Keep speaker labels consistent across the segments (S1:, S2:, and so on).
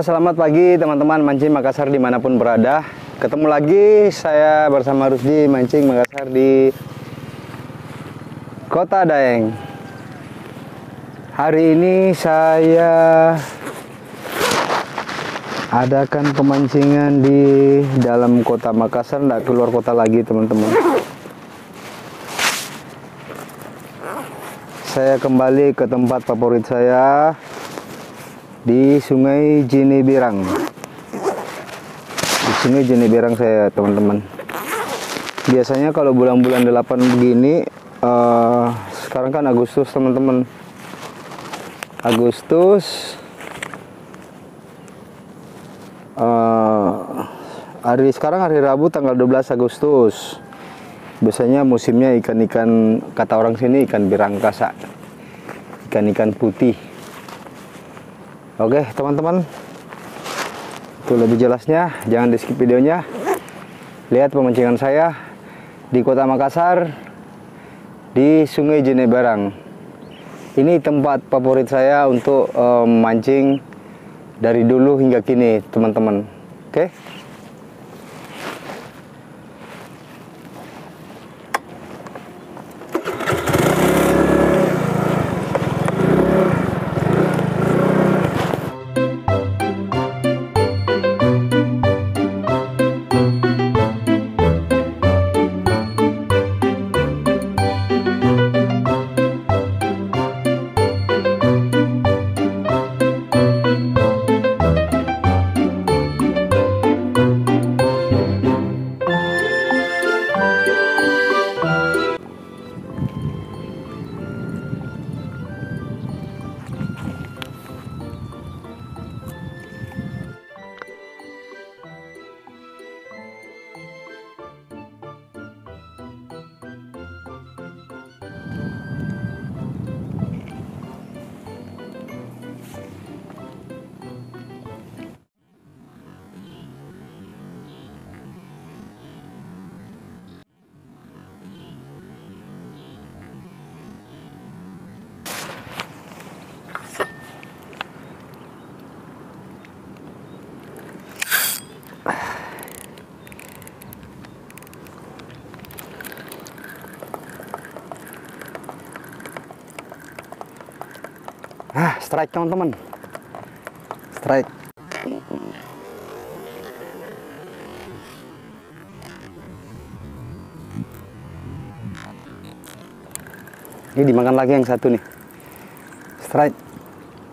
S1: Selamat pagi teman-teman mancing Makassar dimanapun berada. Ketemu lagi saya bersama Rusdi mancing Makassar di Kota Daeng. Hari ini saya adakan pemancingan di dalam kota Makassar, tidak keluar kota lagi teman-teman. Saya kembali ke tempat favorit saya di Sungai Jeneberang. Di Sungai Jeneberang saya teman-teman. Biasanya kalau bulan-bulan 8 begini, sekarang kan Agustus teman-teman. Agustus, sekarang hari Rabu tanggal 12 Agustus. Biasanya musimnya ikan-ikan, kata orang sini ikan birangkasa, ikan-ikan putih. Oke teman-teman, itu lebih jelasnya jangan di skip videonya. Lihat pemancingan saya di kota Makassar di Sungai Jeneberang. Ini tempat favorit saya untuk mancing dari dulu hingga kini teman-teman. Oke. Strike teman-teman, Strike. Ini dimakan lagi yang satu nih. Strike.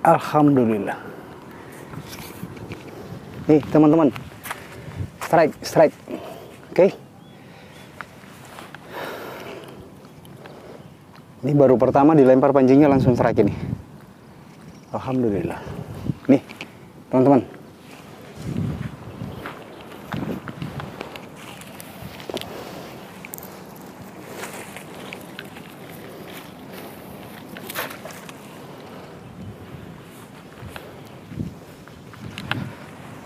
S1: Alhamdulillah. Nih teman-teman. Strike, strike. Oke. Ini baru pertama dilempar pancingnya langsung strike ini. Alhamdulillah. Nih, teman-teman.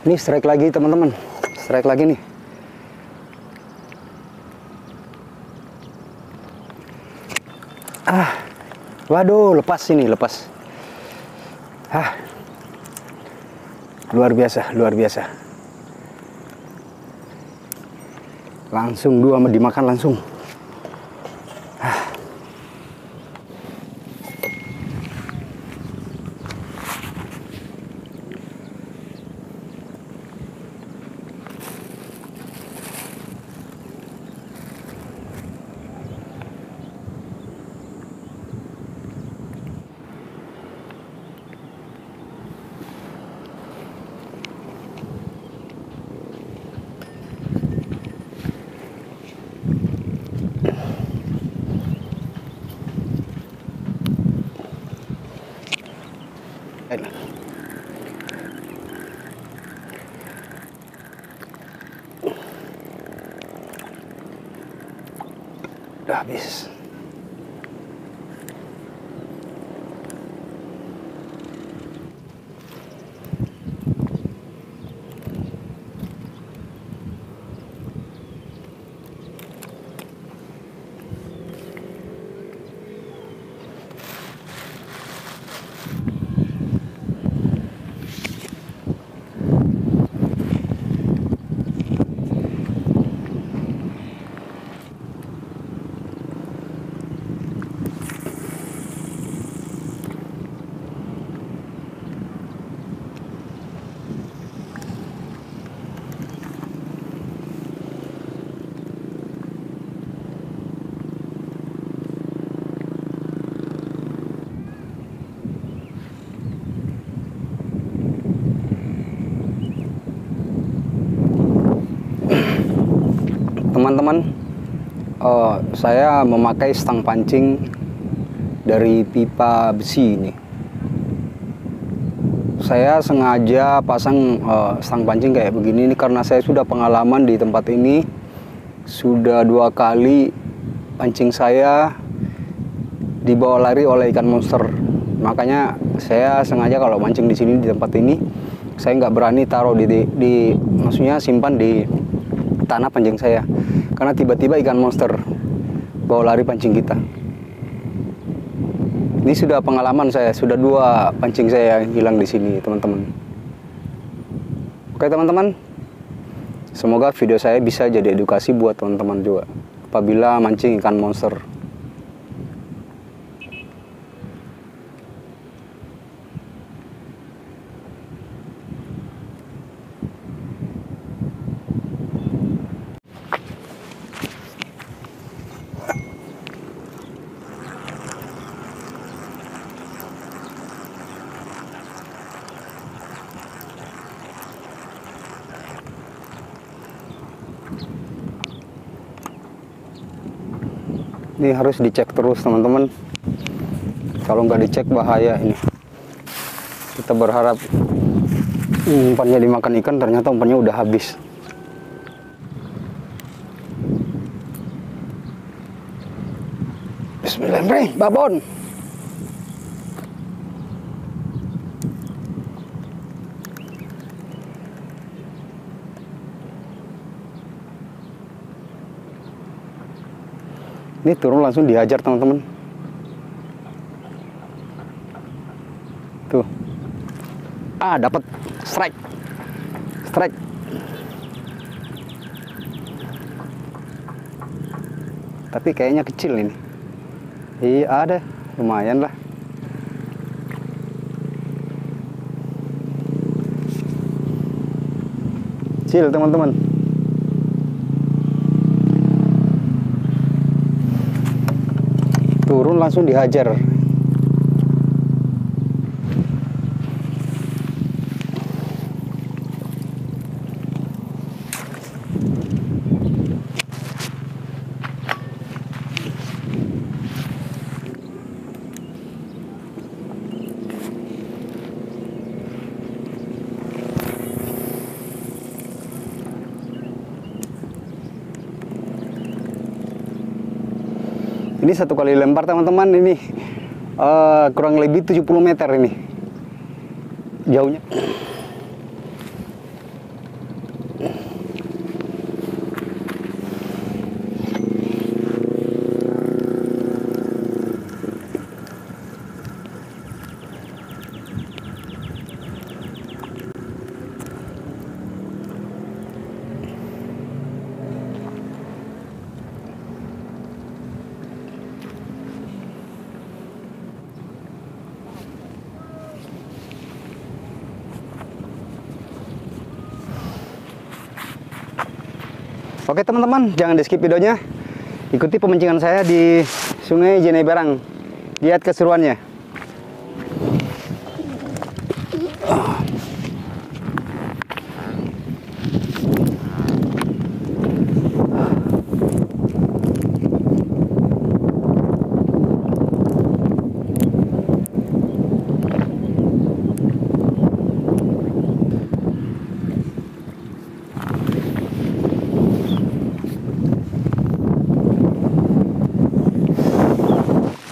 S1: Ini strike lagi teman-teman. Strike lagi nih. Waduh, lepas ini, lepas. Luar biasa, luar biasa. Langsung dua dimakan langsung. Udah habis. Teman-teman, saya memakai stang pancing dari pipa besi ini. Saya sengaja pasang stang pancing kayak begini ini karena saya sudah pengalaman di tempat ini. Sudah 2 kali pancing saya dibawa lari oleh ikan monster. Makanya saya sengaja kalau mancing di sini di tempat ini, saya nggak berani taruh maksudnya simpan di tanah pancing saya. Karena tiba-tiba ikan monster bawa lari pancing kita. Ini sudah pengalaman saya, sudah 2 pancing saya yang hilang di sini, teman-teman. Oke teman-teman, semoga video saya bisa jadi edukasi buat teman-teman juga apabila mancing ikan monster. Ini harus dicek terus teman-teman. Kalau nggak dicek bahaya ini. Kita berharap umpannya dimakan ikan, ternyata umpannya udah habis. Bismillahirrahmanirrahim, babon. Ini turun langsung dihajar teman-teman. Tuh. Dapat strike. Strike. Tapi kayaknya kecil ini. Iya ada, lumayan lah. kecil teman-teman. Turun langsung dihajar. Ini satu kali lempar teman-teman, ini kurang lebih 70 meter ini jauhnya. Oke teman-teman, jangan di skip videonya. Ikuti pemancingan saya di Sungai Jeneberang. Lihat keseruannya.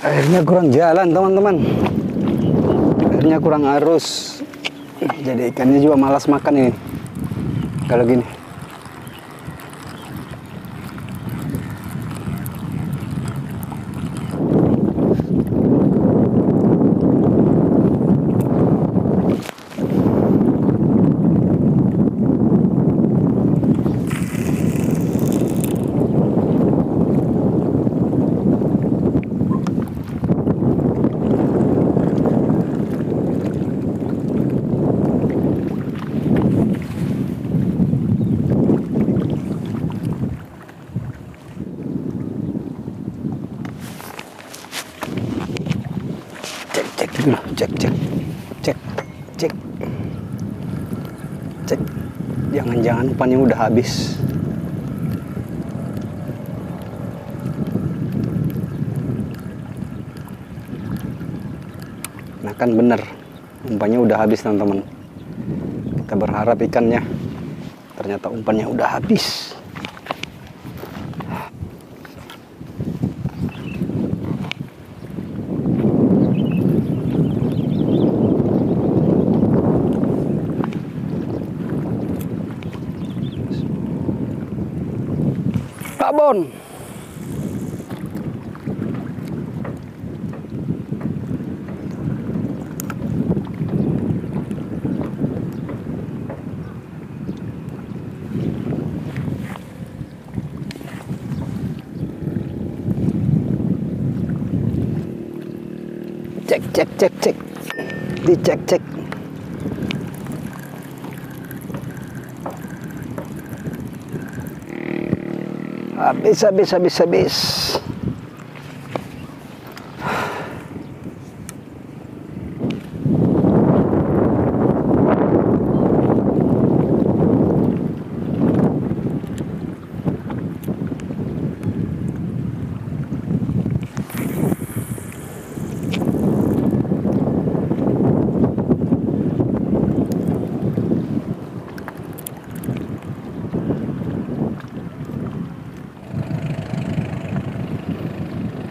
S1: Airnya kurang jalan teman-teman, airnya kurang arus, jadi ikannya juga malas makan ini kalau gini. Cek, jangan-jangan umpannya udah habis. Nah kan bener, umpannya udah habis teman-teman. Kita berharap ikannya, ternyata umpannya udah habis. Babon. Cek. Dicek. Habis.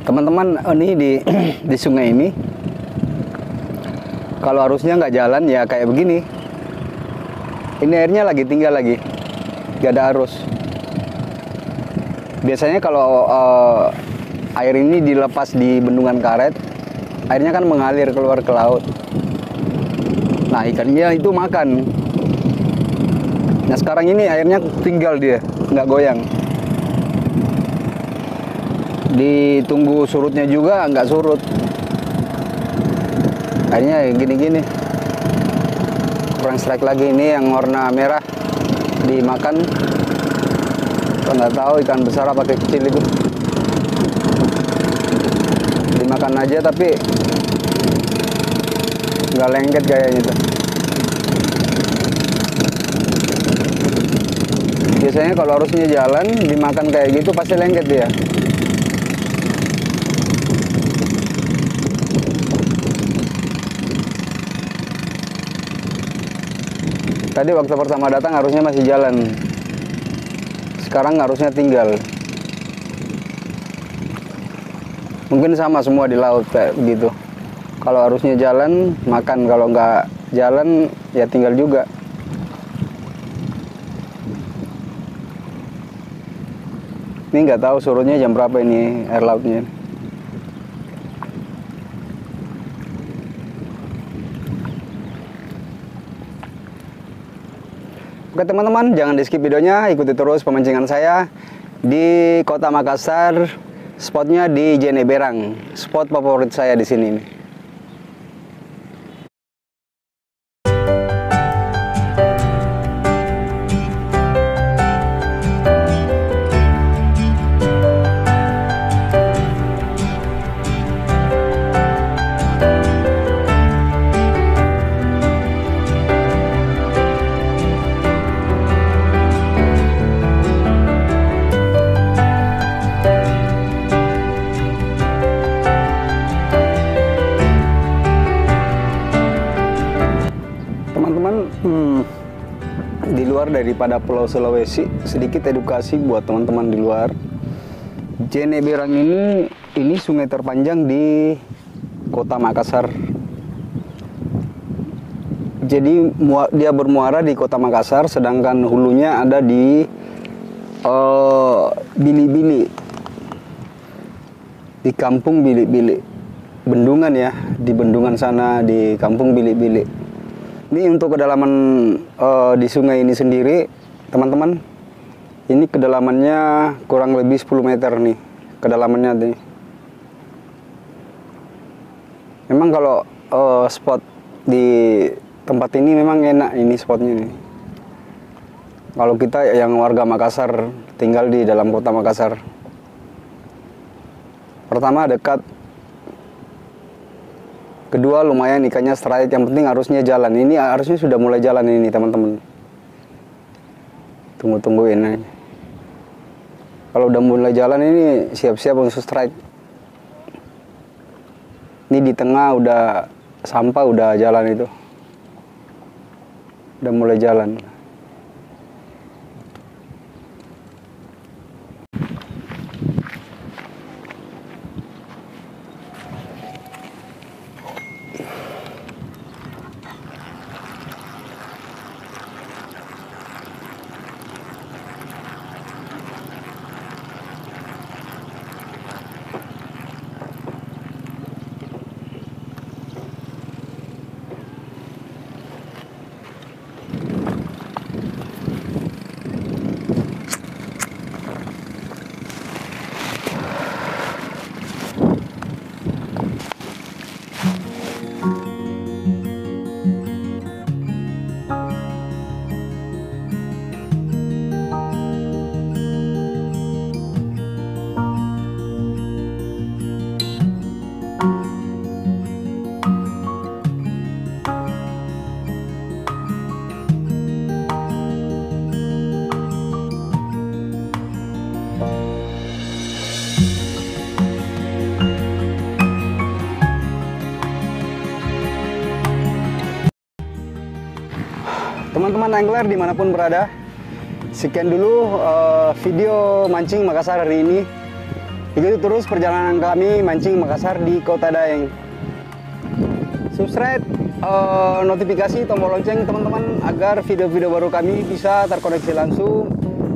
S1: Teman-teman, ini di sungai ini kalau arusnya nggak jalan ya kayak begini. Ini airnya lagi tinggal lagi, nggak ada arus. Biasanya kalau air ini dilepas di bendungan karet, airnya kan mengalir keluar ke laut. Nah ikannya itu makan. Nah sekarang ini airnya tinggal, dia nggak goyang. Ditunggu surutnya juga nggak surut, akhirnya gini-gini. Kurang strike lagi, ini yang warna merah dimakan. Kalau nggak tahu ikan besar apa kecil itu, dimakan aja tapi nggak lengket kayaknya tuh. Biasanya kalau arusnya jalan dimakan kayak gitu pasti lengket dia. Tadi waktu pertama datang arusnya masih jalan, sekarang arusnya tinggal. Mungkin sama semua di laut kayak begitu. Kalau arusnya jalan makan, kalau nggak jalan ya tinggal juga. Ini nggak tahu surutnya jam berapa ini air lautnya. Oke teman-teman, jangan di skip videonya, ikuti terus pemancingan saya di Kota Makassar. Spotnya di Jeneberang, spot favorit saya di sini nih. Di luar daripada Pulau Sulawesi, sedikit edukasi buat teman-teman di luar. Jeneberang ini sungai terpanjang di Kota Makassar. Jadi dia bermuara di Kota Makassar, sedangkan hulunya ada di Bili-Bili, di Kampung Bili-Bili, Bendungan ya, di Bendungan sana, di Kampung Bili-Bili. Ini untuk kedalaman di sungai ini sendiri, teman-teman, ini kedalamannya kurang lebih 10 meter nih, kedalamannya nih. Memang kalau spot di tempat ini memang enak ini spotnya nih. Kalau kita yang warga Makassar, tinggal di dalam Kota Makassar. Pertama dekat, kedua lumayan ikannya strike, yang penting arusnya jalan. Ini arusnya sudah mulai jalan ini teman-teman. Tungguin aja. Kalau udah mulai jalan ini siap-siap untuk strike. Ini di tengah udah sampah, udah jalan itu. Udah mulai jalan. Teman-teman angler dimanapun berada, sekian dulu video mancing Makassar hari ini. Ikuti terus perjalanan kami mancing Makassar di Kota Daeng. Subscribe, notifikasi, tombol lonceng teman-teman, agar video-video baru kami bisa terkoneksi langsung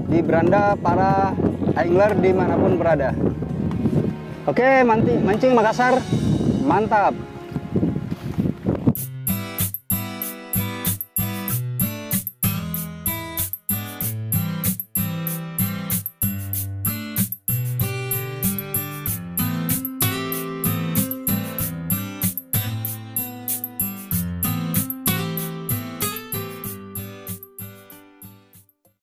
S1: di beranda para angler dimanapun berada. Oke, mancing Makassar, mantap!